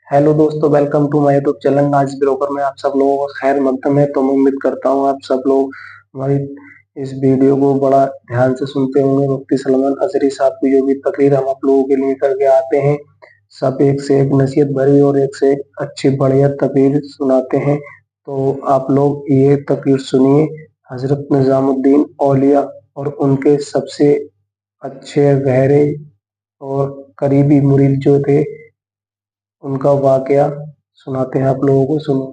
Hello दोस्तों, welcome to my YouTube channel नाज ब्रोकर में आप सब लोगों का खैर मकदम है। तो मैं उम्मीद करता हूँ आप सब लोग हमारी इस वीडियो को बड़ा ध्यान से सुनते होंगे। मुफ्ती सलमान अजहरी साहब की जो भी तकरीर हम आप लोगों के लिए करके आते हैं, सब एक से एक नसीहत भरी और एक से एक अच्छी बढ़िया तकरीर सुनाते हैं। तो आप लोग ये तकरीर सुनिए। हजरत निजामुद्दीन औलिया और उनके सबसे अच्छे गहरे और करीबी मुरीद जो थे, उनका वाकया सुनाते हैं आप लोगों को। सुनो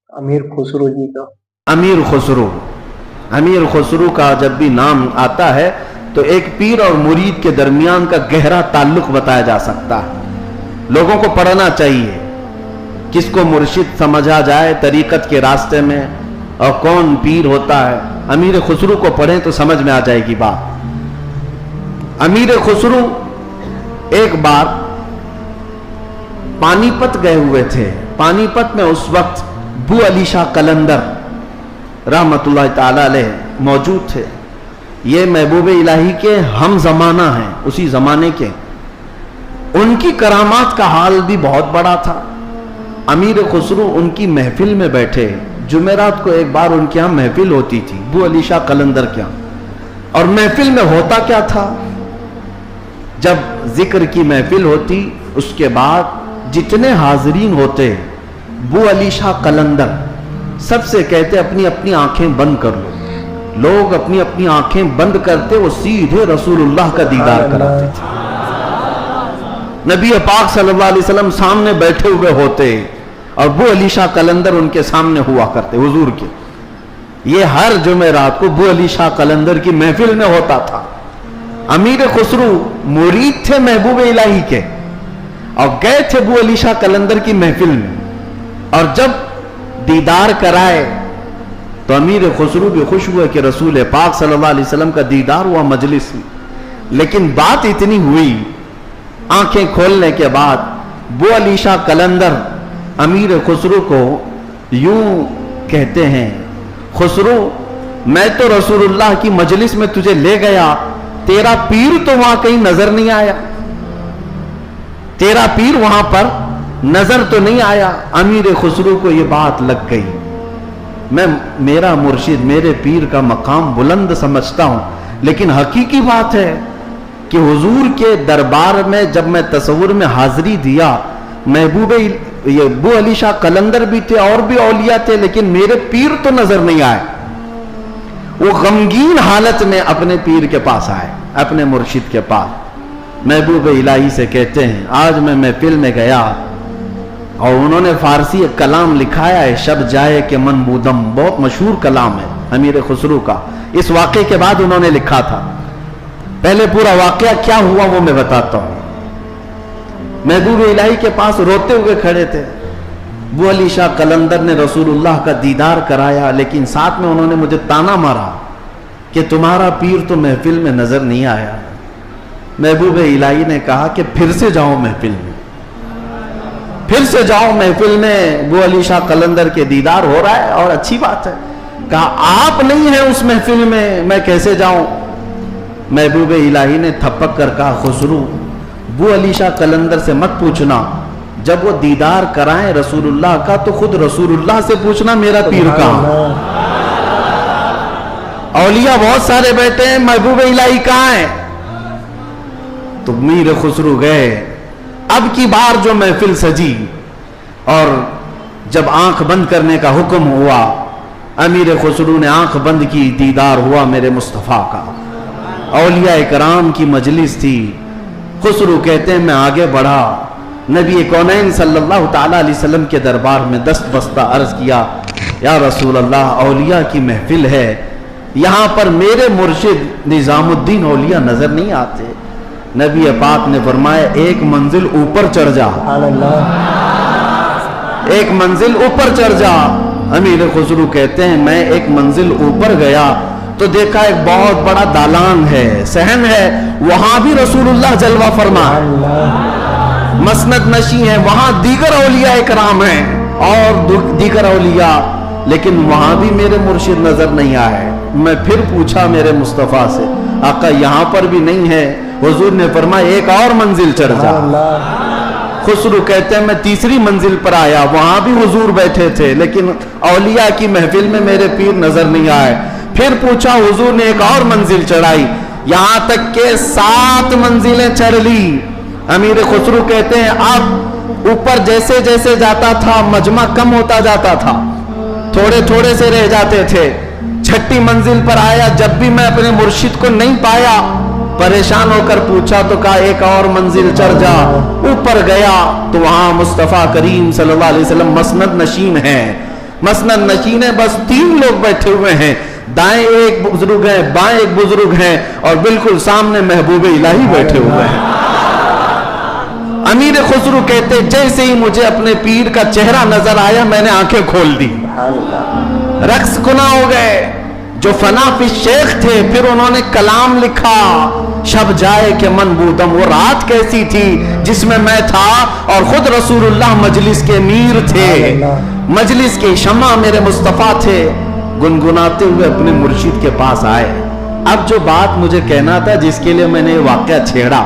अमीर खुसरो जी का। अमीर खुसरो का जब भी नाम आता है तो एक पीर और मुरीद के दरमियान का गहरा ताल्लुक बताया जा सकता है। लोगों को पढ़ना चाहिए, किसको मुर्शिद समझा जाए तरीकत के रास्ते में और कौन पीर होता है। अमीर खुसरो को पढ़ें तो समझ में आ जाएगी बात। अमीर खुसरो एक बार पानीपत गए हुए थे। पानीपत में उस वक्त बू अली शाह कलंदर रहमतुल्लाह ताला अलैह मौजूद थे। ये महबूब इलाही के हम जमाना हैं, उसी जमाने के। उनकी करामात का हाल भी बहुत बड़ा था। अमीर खुसरो उनकी महफिल में बैठे। जुमेरात को एक बार उनके यहाँ महफिल होती थी, बू अली शाह कलंदर के यहाँ। और महफिल में होता क्या था, जब जिक्र की महफिल होती उसके बाद जितने हाजरीन होते, बू अली शाह कलंदर सबसे कहते अपनी अपनी आंखें बंद कर लो। लोग अपनी अपनी आंखें बंद करते, वो सीधे रसूलुल्लाह का दीदार कराते थे। नबी पाक सल्लल्लाहु अलैहि वसल्लम सामने बैठे हुए होते और बू अली शाह कलंदर उनके सामने हुआ करते हुजूर के। ये हर जुमेरात को बू अली शाह कलंदर की महफिल में होता था। अमीर खुसरो मुरीद थे महबूब इलाही के और गए थे बू अली शाह कलंदर की महफिल में। और जब दीदार कराए तो अमीर खुसरो भी खुश हुए कि रसूल पाक सल्लल्लाहु अलैहि वसल्लम का दीदार हुआ मजलिस में। लेकिन बात इतनी हुई, आंखें खोलने के बाद बू अली शाह कलंदर अमीर खुसरो को यूं कहते हैं, खुसरो मैं तो रसूलुल्लाह की मजलिस में तुझे ले गया, तेरा पीर तो वहां कहीं नजर नहीं आया, तेरा पीर वहां पर नजर तो नहीं आया। अमीर खुसरो को यह बात लग गई। मैं मेरा मुर्शिद मेरे पीर का मकाम बुलंद समझता हूं, लेकिन हकीकी बात है कि हुजूर के दरबार में जब मैं तसव्वुर में हाजिरी दिया, महबूब ये बू अली शाह कलंदर भी थे और भी औलिया थे, लेकिन मेरे पीर तो नजर नहीं आए। वो गमगीन हालत में अपने पीर के पास आए, अपने मुर्शिद के पास। महबूब इलाही से कहते हैं, आज मैं महफिल में गया और उन्होंने फारसी एक कलाम लिखाया है, शब जाए के मन बूदम, बहुत मशहूर कलाम है अमीर खुसरो का। इस वाक़े के बाद उन्होंने लिखा था। पहले पूरा वाक़या क्या हुआ वो मैं बताता हूं। महबूब इलाही के पास रोते हुए खड़े थे। बू अली शाह कलंदर ने रसूलुल्लाह का दीदार कराया, लेकिन साथ में उन्होंने मुझे ताना मारा कि तुम्हारा पीर तो महफिल में नजर नहीं आया। महबूब इलाही ने कहा कि फिर से जाओ महफिल में, फिर से जाओ महफिल में। बू अली शाह कलंदर के दीदार हो रहा है और अच्छी बात है। कहा आप नहीं है उस महफिल में, मैं कैसे जाऊं। महबूब इलाही ने थपक कर कहा, खुसरो बू अली शाह कलंदर से मत पूछना, जब वो दीदार कराएं रसूलुल्लाह का तो खुद रसूलुल्लाह से पूछना मेरा पीर कहां। औलिया बहुत सारे बैठे हैं, महबूब इलाही कहां है। तो मीर खुसरो गए। अब की बार जो महफिल सजी और जब आंख बंद करने का हुक्म हुआ, अमीर खुसरो ने आंख बंद की, दीदार हुआ मेरे मुस्तफा का। औलिया इकराम की मजलिस थी। खुसरो कहते हैं मैं आगे बढ़ा, नबी कौनैन सल्लल्लाहु ताला अलैहि वसल्लम के दरबार में दस्त बस्ता अर्ज किया, या रसूल अल्लाह, औलिया की महफिल है, यहां पर मेरे मुर्शिद निजामुद्दीन औलिया नजर नहीं आते। नबी पाक ने फरमाया एक मंजिल ऊपर चढ़ जा, एक मंजिल ऊपर चढ़ जा। अमीर खुसरो कहते हैं मैं एक मंजिल ऊपर गया तो देखा एक बहुत बड़ा दालान है, सहन है, वहां भी रसूलुल्लाह जलवा फरमा, मसनद नशी है, वहां दीगर औलिया इकराम हैं और दीगर औलिया, लेकिन वहां भी मेरे मुर्शिद नजर नहीं आए। मैं फिर पूछा मेरे मुस्तफा से, आका यहां पर भी नहीं है। हुजूर ने फरमाया एक और मंजिल चढ़ जा, खुसरू कहते हैं मैं तीसरी मंजिल पर आया, वहां भी हुजूर बैठे थे, लेकिन औलिया की महफिल में मेरे पीर नजर नहीं आए। फिर पूछा, हुजूर ने एक और मंजिल चढ़ाई, यहां तक के 7 मंजिलें चढ़ ली। अमीर खुसरू कहते हैं अब ऊपर जैसे जैसे जाता था मजमा कम होता जाता था, थोड़े थोड़े से रह जाते थे। 6ठी मंजिल पर आया, जब भी मैं अपने मुर्शिद को नहीं पाया, परेशान होकर पूछा तो कहा एक और मंजिल चढ़ जा। ऊपर गया तो वहां मुस्तफा करीम सल्लल्लाहु अलैहि वसल्लम मसनद नशीन है, मसनद नशीन है, बस 3 लोग बैठे हुए हैं, दाएं एक बुजुर्ग है, बाएं एक बुजुर्ग है, और बिल्कुल सामने महबूब इलाही बैठे हुए हैं। अमीर खुसरू कहते जैसे ही मुझे अपने पीर का चेहरा नजर आया मैंने आंखें खोल दी, रक्स गुना हो गए। जो फना फी शेख थे, फिर उन्होंने कलाम लिखा, शब जाए के मन बूदम, वो रात कैसी थी जिसमें मैं था और खुद रसूलुल्लाह मजलिस के मीर थे, मजलिस के शमा मेरे मुस्तफा थे। गुनगुनाते हुए अपने मुर्शिद के पास आए। अब जो बात मुझे कहना था, जिसके लिए मैंने ये वाकया छेड़ा,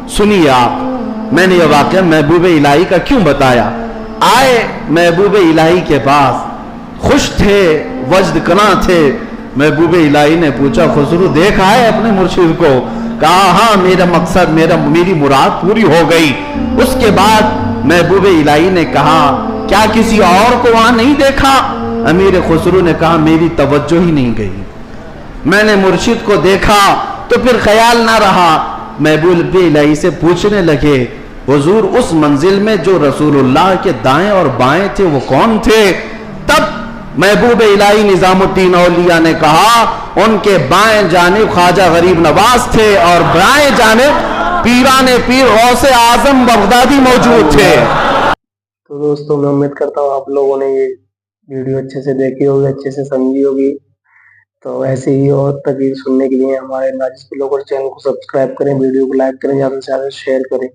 सुनिए आप। मैंने ये वाकया महबूब इलाही का क्यों बताया। आए महबूब इलाही के पास, खुश थे, वजद कना थे। महबूब इलाही ने पूछा, खुसरू देखा है अपने मुर्शिद को? कहा हाँ, मेरा मकसद, मेरी मुराद पूरी हो गई। उसके बाद महबूब इलाही ने कहा, क्या किसी और को वहां नहीं देखा? अमीर खुसरू ने कहा, मेरी तवज्जो ही नहीं गई, मैंने मुर्शिद को देखा तो फिर ख्याल ना रहा। महबूब इलाही से पूछने लगे, हुजूर उस मंजिल में जो रसूलुल्लाह के दाएं और बाएं थे वो कौन थे? तब महबूब इलाही निजामुद्दीन औलिया ने कहा, उनके बाएं जानिब ख्वाजा गरीब नवाज थे और बाएं जानिब पीराने पीर गौसे आजम बगदादी मौजूद थे। तो दोस्तों मैं उम्मीद करता हूँ आप लोगों ने ये वीडियो अच्छे से देखी होगी, अच्छे से समझी होगी। तो ऐसे ही और तकरीर सुनने के लिए हमारे नाजिस ब्लॉगर चैनल को सब्सक्राइब करें, वीडियो को लाइक करें, ज़्यादा से ज़्यादा शेयर करें।